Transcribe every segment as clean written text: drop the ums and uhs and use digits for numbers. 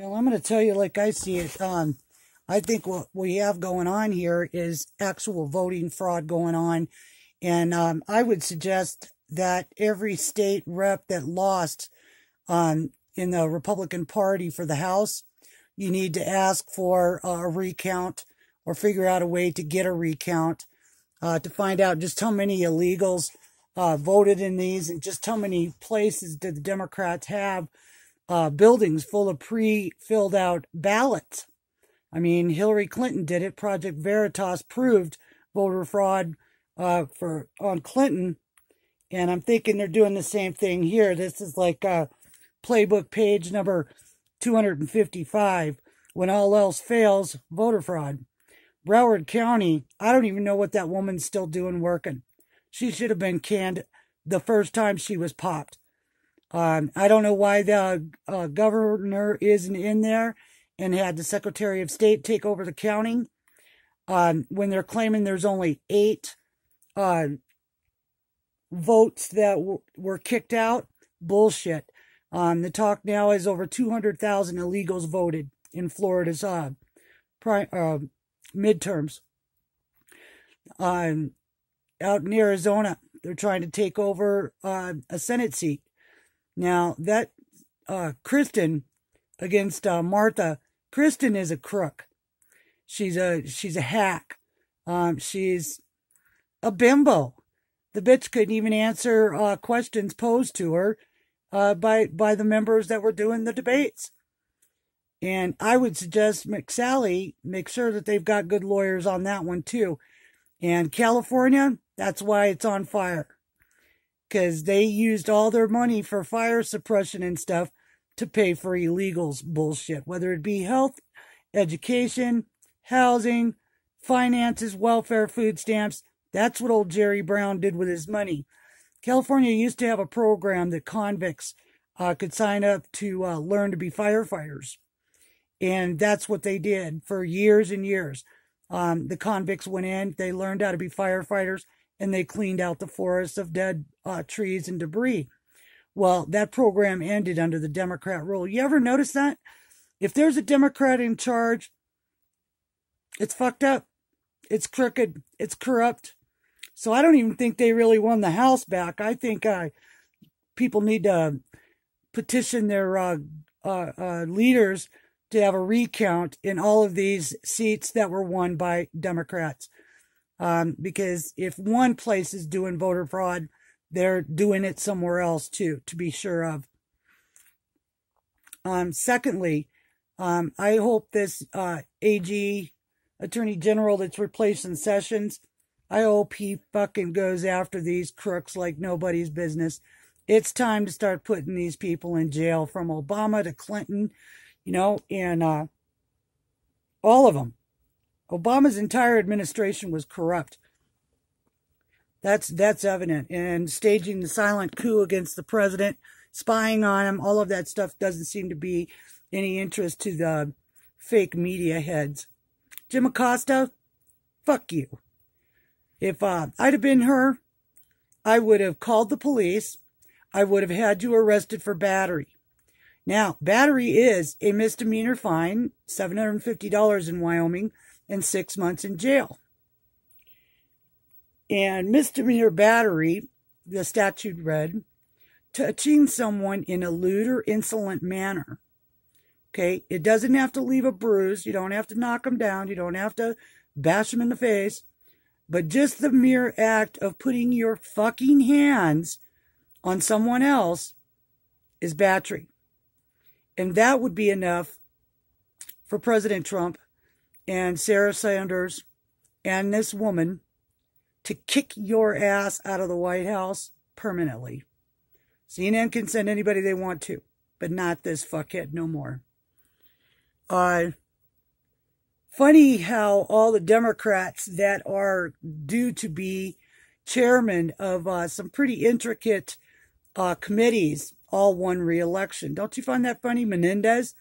Well, I'm going to tell you like I see it. I think what we have going on here is actual voting fraud going on. And I would suggest that every state rep that lost in the Republican Party for the House, you need to ask for a recount or figure out a way to get a recount to find out just how many illegals voted in these and just how many places did the Democrats have buildings full of pre-filled out ballots. I mean, Hillary Clinton did it. Project Veritas proved voter fraud on Clinton, and I'm thinking they're doing the same thing here. This is like playbook page number 255. When all else fails, voter fraud. Broward County, I don't even know what that woman's still doing working. She should have been canned the first time she was popped. I don't know why the governor isn't in there and had the Secretary of State take over the counting when they're claiming there's only 8 votes that were kicked out. Bullshit. The talk now is over 200,000 illegals voted in Florida's midterms. Out in Arizona, they're trying to take over a Senate seat. Now, that Kristen against Martha, Kristen is a crook. She's a hack. She's a bimbo. The bitch couldn't even answer questions posed to her by the members that were doing the debates. And I would suggest McSally make sure that they've got good lawyers on that one too. And California, that's why it's on fire. Because they used all their money for fire suppression and stuff to pay for illegals bullshit. Whether it be health, education, housing, finances, welfare, food stamps. That's what old Jerry Brown did with his money. California used to have a program that convicts could sign up to learn to be firefighters. And that's what they did for years and years. The convicts went in, they learned how to be firefighters, and they cleaned out the forests of dead trees and debris. Well, that program ended under the Democrat rule. You ever notice that? If there's a Democrat in charge, it's fucked up. It's crooked. It's corrupt. So I don't even think they really won the House back. I think people need to petition their leaders to have a recount in all of these seats that were won by Democrats. Because if one place is doing voter fraud, they're doing it somewhere else too, to be sure of. Secondly, I hope this AG, Attorney General that's replacing Sessions, I hope he fucking goes after these crooks like nobody's business. It's time to start putting these people in jail, from Obama to Clinton, and all of them. Obama's entire administration was corrupt. That's evident. And staging the silent coup against the president, spying on him, all of that stuff doesn't seem to be any interest to the fake media heads. Jim Acosta, fuck you. If I'd have been her, I would have called the police. I would have had you arrested for battery. Now, battery is a misdemeanor fine, $750 in Wyoming, and 6 months in jail. And misdemeanor battery, the statute read, touching someone in a lewd or insolent manner. Okay, it doesn't have to leave a bruise. You don't have to knock them down. You don't have to bash them in the face. But just the mere act of putting your fucking hands on someone else is battery. And that would be enough for President Trump and Sarah Sanders and this woman to kick your ass out of the White House permanently. CNN can send anybody they want to, but not this fuckhead no more. Funny how all the Democrats that are due to be chairman of some pretty intricate committees all won re-election. Don't you find that funny? Menendez,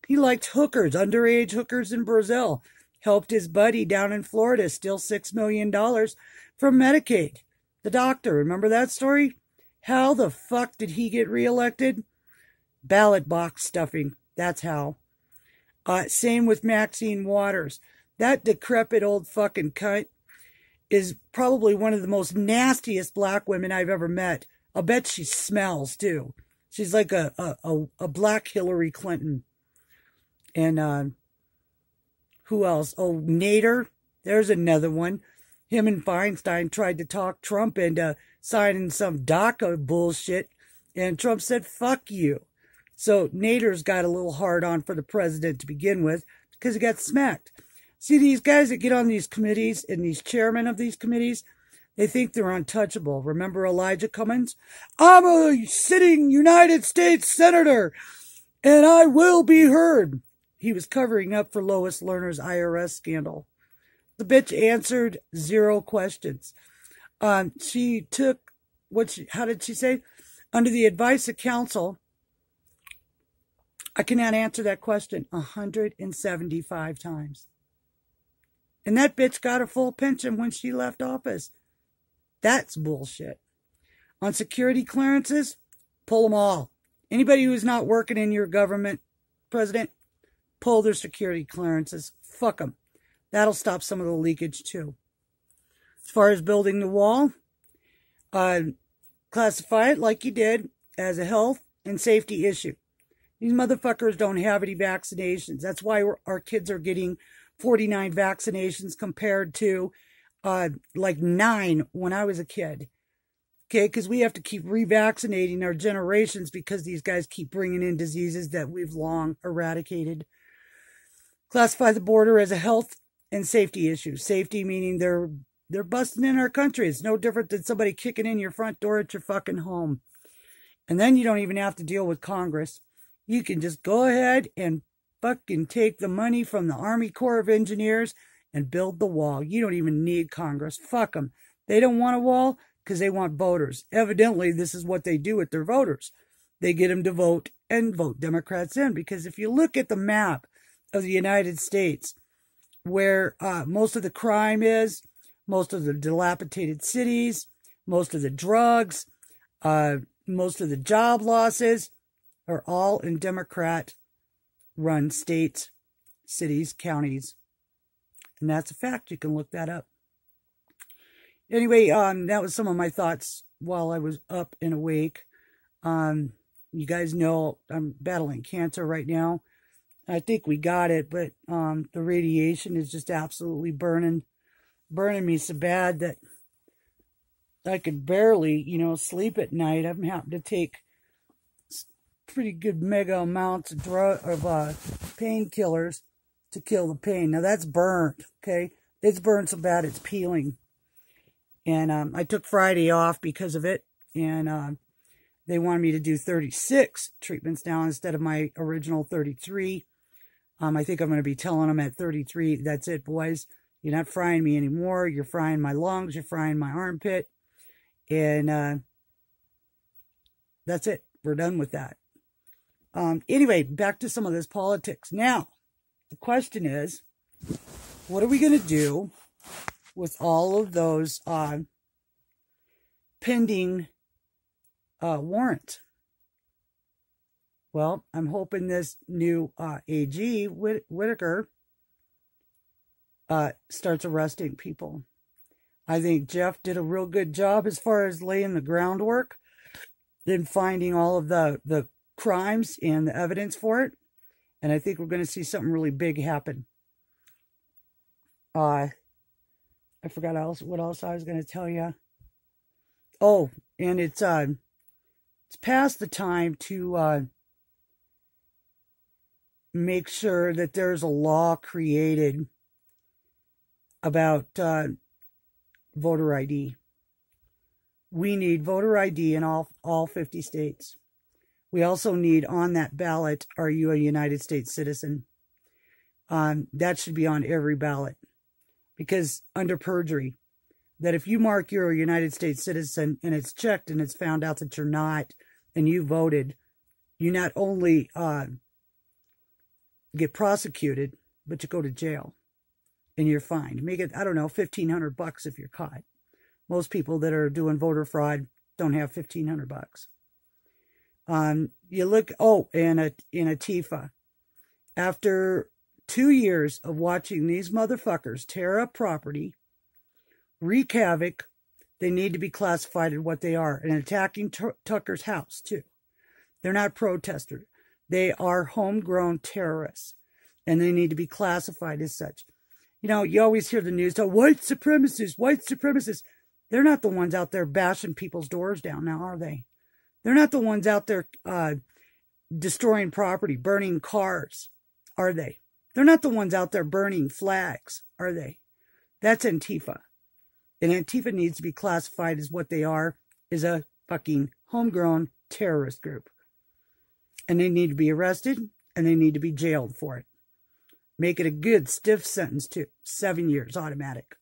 he liked hookers, underage hookers in Brazil. Helped his buddy down in Florida steal $6 million from Medicaid. The doctor, remember that story? How the fuck did he get reelected? Ballot box stuffing. That's how. Same with Maxine Waters. That decrepit old fucking cunt is probably one of the most nastiest black women I've ever met. I'll bet she smells, too. She's like a black Hillary Clinton. And who else? Oh, Nader. There's another one. Him and Feinstein tried to talk Trump into signing some DACA bullshit. And Trump said, fuck you. So Nader's got a little hard on for the president to begin with because he got smacked. See, these guys that get on these committees and these chairmen of these committees, they think they're untouchable. Remember Elijah Cummings? I'm a sitting United States senator and I will be heard. He was covering up for Lois Lerner's IRS scandal. The bitch answered 0 questions. She took, how did she say? Under the advice of counsel, I cannot answer that question 175 times. And that bitch got a full pension when she left office. That's bullshit. On security clearances, pull them all. Anybody who's not working in your government, president, pull their security clearances. Fuck them. That'll stop some of the leakage too. As far as building the wall, classify it like you did as a health and safety issue. These motherfuckers don't have any vaccinations. That's why our kids are getting 49 vaccinations compared to like 9 when I was a kid. Okay, because we have to keep revaccinating our generations because these guys keep bringing in diseases that we've long eradicated. Classify the border as a health and safety issue. Safety meaning they're busting in our country. It's no different than somebody kicking in your front door at your fucking home. And then you don't even have to deal with Congress. You can just go ahead and fucking take the money from the Army Corps of Engineers and build the wall. You don't even need Congress. Fuck them. They don't want a wall because they want voters. Evidently, this is what they do with their voters. They get them to vote and vote Democrats in. Because if you look at the map of the United States, where most of the crime is, most of the dilapidated cities, most of the drugs, most of the job losses are all in Democrat-run states, cities, counties. And that's a fact. You can look that up. Anyway, that was some of my thoughts while I was up and awake. You guys know I'm battling cancer right now. I think we got it, but the radiation is just absolutely burning me so bad that I could barely, sleep at night. I'm having to take pretty good mega amounts of painkillers to kill the pain. Now that's burnt, okay? It's burned so bad it's peeling. And I took Friday off because of it, and they wanted me to do 36 treatments now instead of my original 33. I think I'm going to be telling them at 33, that's it, boys. You're not frying me anymore. You're frying my lungs. You're frying my armpit. And that's it. We're done with that. Anyway, back to some of this politics. Now, the question is, what are we going to do with all of those pending warrants? Well, I'm hoping this new AG, Whitaker, starts arresting people. I think Jeff did a real good job as far as laying the groundwork, then finding all of the crimes and the evidence for it. And I think we're going to see something really big happen. I forgot what else I was going to tell you. Oh, and it's past the time to make sure that there's a law created about voter ID. We need voter ID in all 50 states. We also need on that ballot, are you a United States citizen? That should be on every ballot. Because under perjury, that if you mark you're a United States citizen and it's checked and it's found out that you're not and you voted, you not only get prosecuted, but you go to jail and you're fined. Make it, I don't know, $1,500 if you're caught. Most people that are doing voter fraud don't have $1,500. You look, in Antifa. After 2 years of watching these motherfuckers tear up property, wreak havoc, they need to be classified as what they are, and attacking Tucker's house, too. They're not protesters. They are homegrown terrorists, and they need to be classified as such. You know, you always hear the news, oh, white supremacists, white supremacists. They're not the ones out there bashing people's doors down now, are they? They're not the ones out there destroying property, burning cars, are they? They're not the ones out there burning flags, are they? That's Antifa. And Antifa needs to be classified as what they are, is a fucking homegrown terrorist group. And they need to be arrested, and they need to be jailed for it. Make it a good, stiff sentence, too. 7 years, automatic.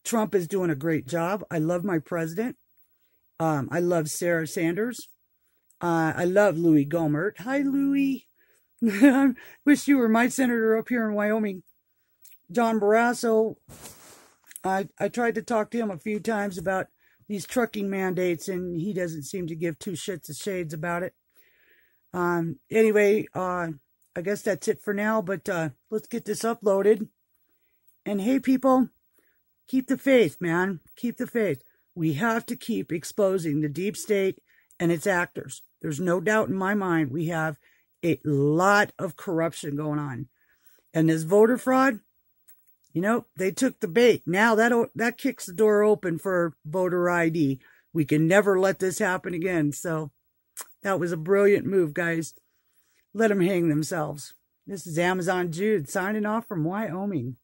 Trump is doing a great job. I love my president. I love Sarah Sanders. I love Louis Gohmert. Hi, Louis. I wish you were my senator up here in Wyoming. John Barrasso. I tried to talk to him a few times about these trucking mandates, and he doesn't seem to give two shits of shades about it. Anyway, I guess that's it for now, but let's get this uploaded. And hey, people, keep the faith, man. Keep the faith. We have to keep exposing the deep state and its actors. There's no doubt in my mind we have a lot of corruption going on. And this voter fraud, you know, they took the bait. Now that kicks the door open for voter ID. We can never let this happen again. So that was a brilliant move, guys. Let them hang themselves. This is Amazon Jude signing off from Wyoming.